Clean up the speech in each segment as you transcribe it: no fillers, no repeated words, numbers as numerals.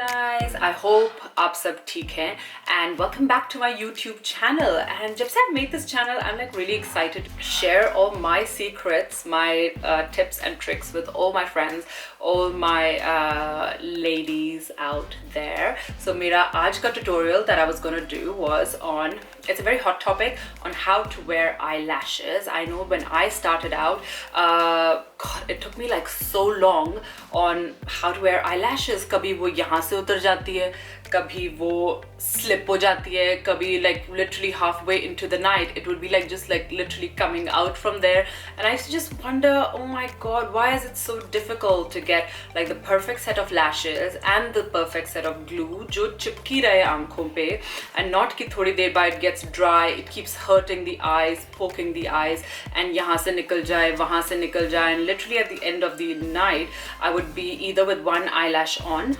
guys, I hope आप सब ठीक हैं and welcome back to my YouTube channel. And जब से I've made this channel, I'm like really excited to share all my secrets, my tips and tricks with all my friends, all my ladies out there. So मेरा आज का tutorial that I was gonna do was on, it's a very hot topic, on how to wear eyelashes. I know when I started out, God, it took me like so long on how to wear eyelashes. कभी वो यहाँ से उतर जाती है, कभी वो slip हो जाती है, कभी like literally halfway into the night it would be like just like literally coming out from there, and I used to just wonder, oh my god, why is it so difficult to get like the perfect set of lashes and the perfect set of glue जो चिपकी रहे आंखों पे, and not कि थोड़ी देर बाद it gets dry, it keeps hurting the eyes, poking the eyes, and यहाँ से निकल जाए, वहाँ से निकल जाए, and literally at the end of the night I would be either with one eyelash on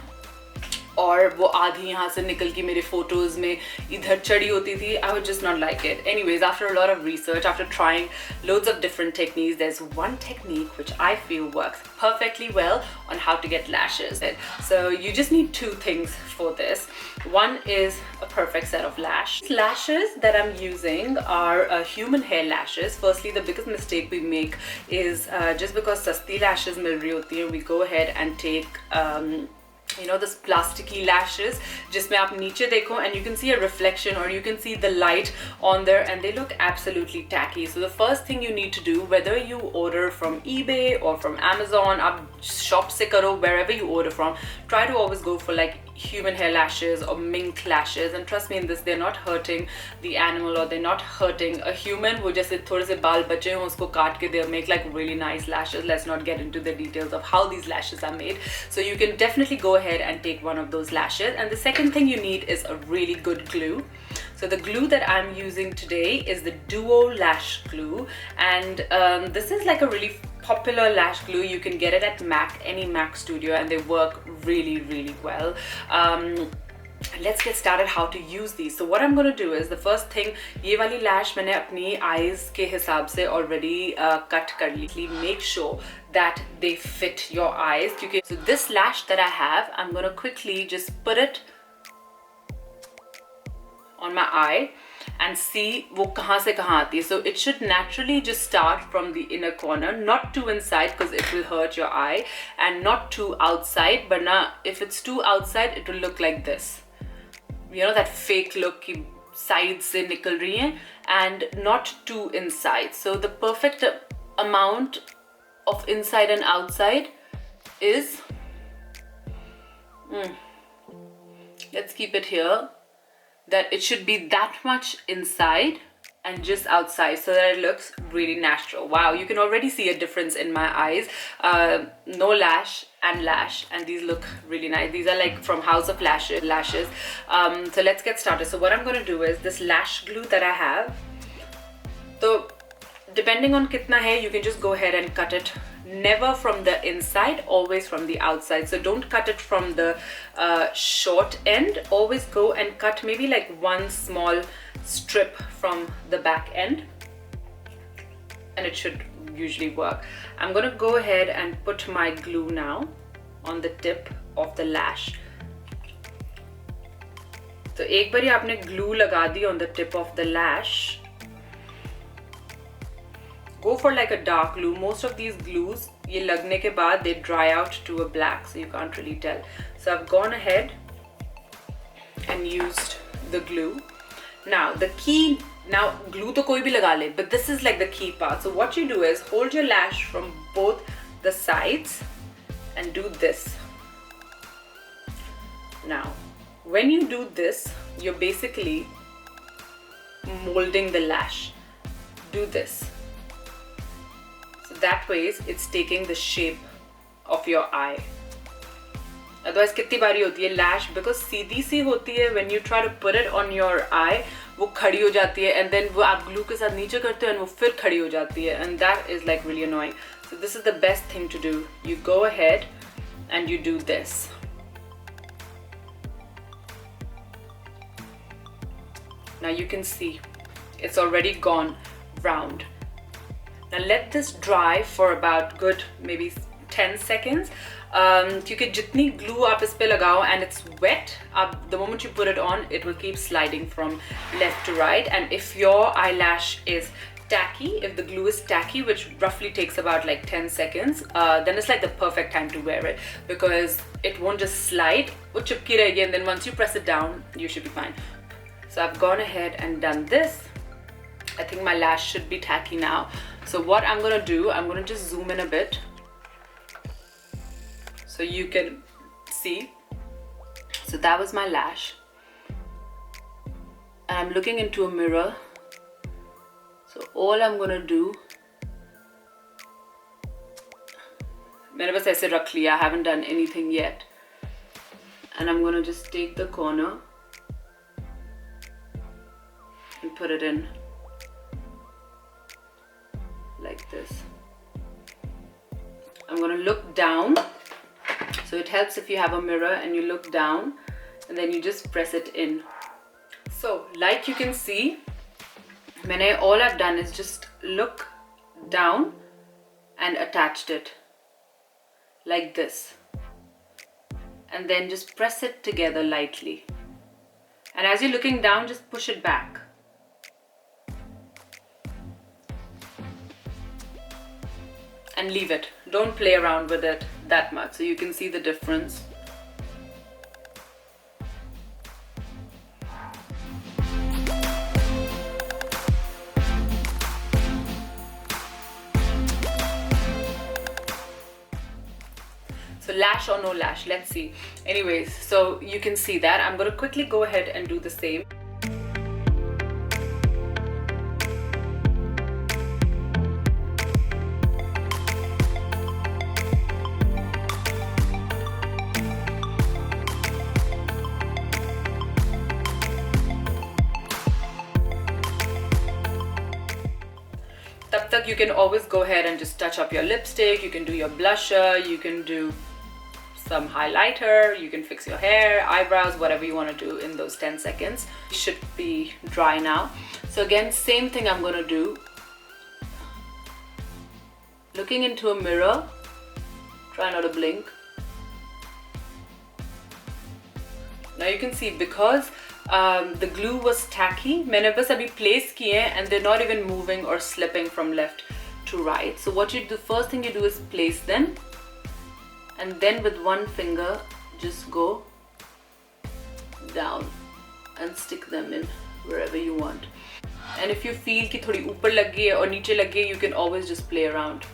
और वो आधी यहाँ से निकल के मेरे photos में इधर चढ़ी होती थी. I would just not like it. Anyways, after a lot of research, after trying loads of different techniques, there's one technique which I feel works perfectly well on how to get lashes. So you just need two things for this. One is a perfect set of lashes that I'm using are human hair lashes. Firstly, the biggest mistake we make is just because sasti lashes mil rahi hoti hai, we go ahead and take you know, this plasticky lashes जिसमें आप नीचे देखो and you can see a reflection or you can see the light on there and they look absolutely tacky. So the first thing you need to do, whether you order from eBay or from Amazon, आप shop से करो, wherever you order from, try to always go for like human hair lashes or mink lashes, and trust me in this, they're not hurting the animal or they're not hurting a human. वो जैसे थोड़े से बाल बचे हों उसको काट के they'll make like really nice lashes. Let's not get into the details of how these lashes are made. So you can definitely go ahead and take one of those lashes. And the second thing you need is a really good glue. So the glue that I'm using today is the Duo Lash Glue, and this is like a really popular lash glue. You can get it at MAC, any MAC studio, and they work really well. Let's get started how to use these. So what I'm going to do is, the first thing, ये वाली lash मैंने अपनी eyes के हिसाब से already cut कर ली. Make sure that they fit your eyes. So this lash that I have, I'm going to quickly just put it on my eye and see वो कहाँ से कहाँ आती है. So it should naturally just start from the inner corner, not too inside because it will hurt your eye, and not too outside, but now if it's too outside it will look like this, you know, that fake look की side से निकल रही है, and not too inside. So the perfect amount of inside and outside is let's keep it here, that it should be that much inside and just outside so that it looks really natural. Wow, you can already see a difference in my eyes. No lash and lash, and these look really nice. These are like from House of Lashes. So let's get started. So what I'm going to do is, this lash glue that I have, so depending on kitna hai, you can just go ahead and cut it. Never from the inside, always from the outside. So don't cut it from the short end. Always go and cut maybe like one small strip from the back end, and it should usually work. I'm gonna go ahead and put my glue now on the tip of the lash. So एक बारी आपने glue लगा दी on the tip of the lash, go for like a dark glue. Most of these glues, ये लगने के बाद they dry out to a black, so you can't really tell. So I've gone ahead and used the glue. Now the key, now glue तो कोई भी लगा ले, but this is like the key part. So what you do is, hold your lash from both the sides and do this. Now when you do this, you're basically molding the lash. Do this. That way it's taking the shape of your eye. Otherwise कितनी बारी होती है lash, because सीधी सी होती है, when you try to put it on your eye वो खड़ी हो जाती है, and then वो आप glue के साथ नीचे करते हो and वो फिर खड़ी हो जाती है, and that is like really annoying. So this is the best thing to do. You go ahead and you do this. Now you can see it's already gone round. Now let this dry for about good maybe 10 seconds. क्योंकि जितनी glue आप इस पे लगाओ and it's wet, the moment you put it on, it will keep sliding from left to right. And if your eyelash is tacky, if the glue is tacky, which roughly takes about like 10 seconds, then it's like the perfect time to wear it, because it won't just slide, wo chipki rahegi, and then once you press it down, you should be fine. So I've gone ahead and done this. I think my lash should be tacky now. So what I'm gonna do, I'm gonna just zoom in a bit so you can see. So that was my lash, and I'm looking into a mirror. So all I'm gonna do, मैंने बस ऐसे रख लिया, I haven't done anything yet, and I'm gonna just take the corner and put it in like this. I'm gonna look down, so it helps if you have a mirror and you look down and then you just press it in. So like you can see, all I've done is just look down and attached it like this, and then just press it together lightly, and as you're looking down, just push it back. And leave it. Don't play around with it that much, so you can see the difference. So lash or no lash, let's see. Anyways, so you can see that. I'm gonna quickly go ahead and do the same. Tab tak you can always go ahead and just touch up your lipstick, you can do your blusher, you can do some highlighter, you can fix your hair, eyebrows, whatever you want to do in those 10 seconds. It should be dry now. So again, same thing I'm going to do. Looking into a mirror, try not to blink. Now you can see, because the glue was tacky, मैंने बस अभी place किए हैं, and they're not even moving or slipping from left to right. So what you do, first thing you do is place them, and then with one finger just go down and stick them in wherever you want. And if you feel कि थोड़ी ऊपर लग गई है और नीचे लग गई है, you can always just play around.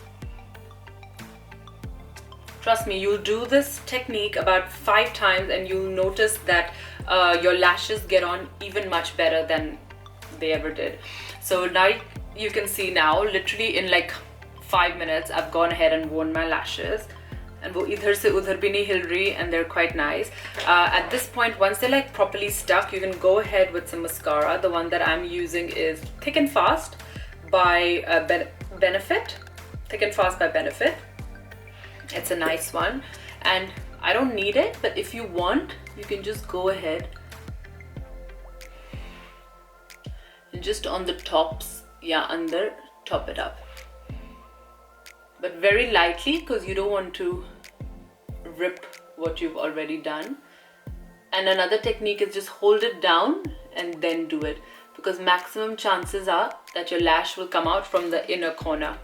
Trust me, you'll do this technique about 5 times and you'll notice that your lashes get on even much better than they ever did. So now you can see now, literally in like 5 minutes, I've gone ahead and worn my lashes. And wo idhar se udhar bhi nahi hil rahi, and they're quite nice. At this point, once they're like properly stuck, you can go ahead with some mascara. The one that I'm using is Thick and Fast by Benefit. Thick and Fast by Benefit. It's a nice one, and I don't need it, but if you want, you can just go ahead and just on the tops, yeah, under, top it up, but very lightly, because you don't want to rip what you've already done. And another technique is just hold it down and then do it, because maximum chances are that your lash will come out from the inner corner.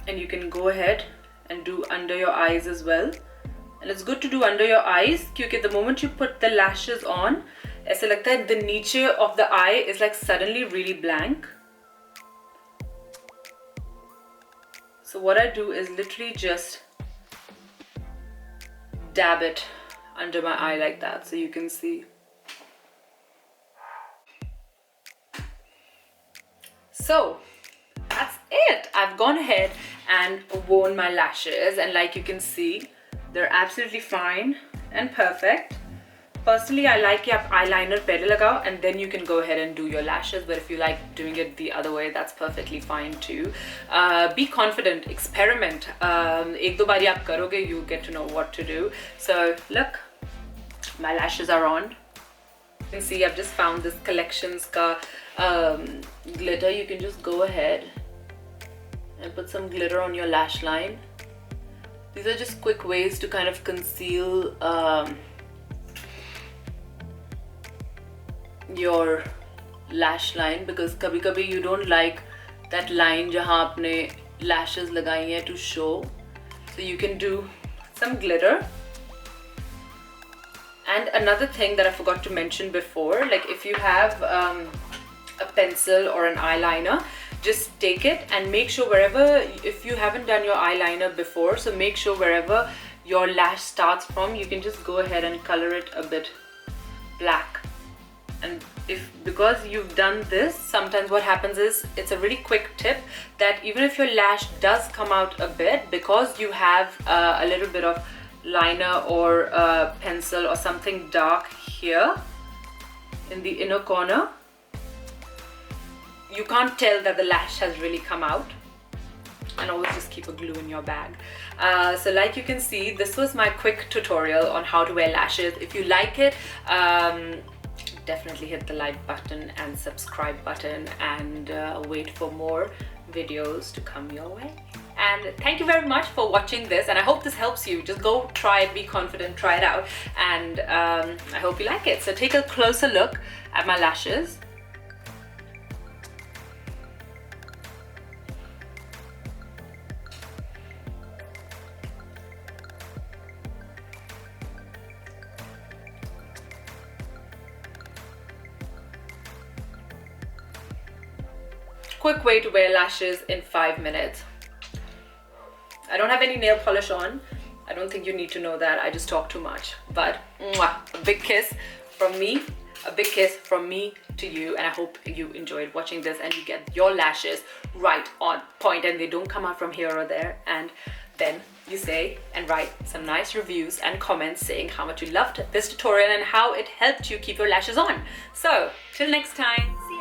And you can go ahead and do under your eyes as well. And it's good to do under your eyes, because the moment you put the lashes on, ऐसा लगता है the नीचे of the eye is like suddenly really blank. So what I do is literally just dab it under my eye like that, so you can see. So that's it. I've gone ahead and worn my lashes, and like you can see, they're absolutely fine and perfect. Personally, I like कि आप eyeliner पहले लगाओ and then you can go ahead and do your lashes, but if you like doing it the other way, that's perfectly fine too. Be confident, experiment. एक दो बारी आप करोगे, you get to know what to do. So look, my lashes are on. You can see I've just found this Collections ka glitter. You can just go ahead and put some glitter on your lash line. These are just quick ways to kind of conceal your lash line, because kabhi you don't like that line jahan aapne lashes lagayi hai to show. So you can do some glitter. And another thing that I forgot to mention before, like if you have a pencil or an eyeliner, just take it and make sure wherever, if you haven't done your eyeliner before, so make sure wherever your lash starts from, you can just go ahead and color it a bit black. And because you've done this, sometimes what happens is, it's a really quick tip, that even if your lash does come out a bit, because you have a little bit of liner or pencil or something dark here in the inner corner, you can't tell that the lash has really come out. And always just keep a glue in your bag. So like you can see, this was my quick tutorial on how to wear lashes. If you like it, definitely hit the like button and subscribe button, and wait for more videos to come your way. And thank you very much for watching this, and I hope this helps you. Just go try it, be confident, try it out, and I hope you like it. So take a closer look at my lashes. Quick way to wear lashes in 5 minutes. I don't have any nail polish on. I don't think you need to know that. I just talk too much. But mwah, a big kiss from me. A big kiss from me to you. And I hope you enjoyed watching this and you get your lashes right on point and they don't come out from here or there. And then you say and write some nice reviews and comments saying how much you loved this tutorial and how it helped you keep your lashes on. So till next time, see ya.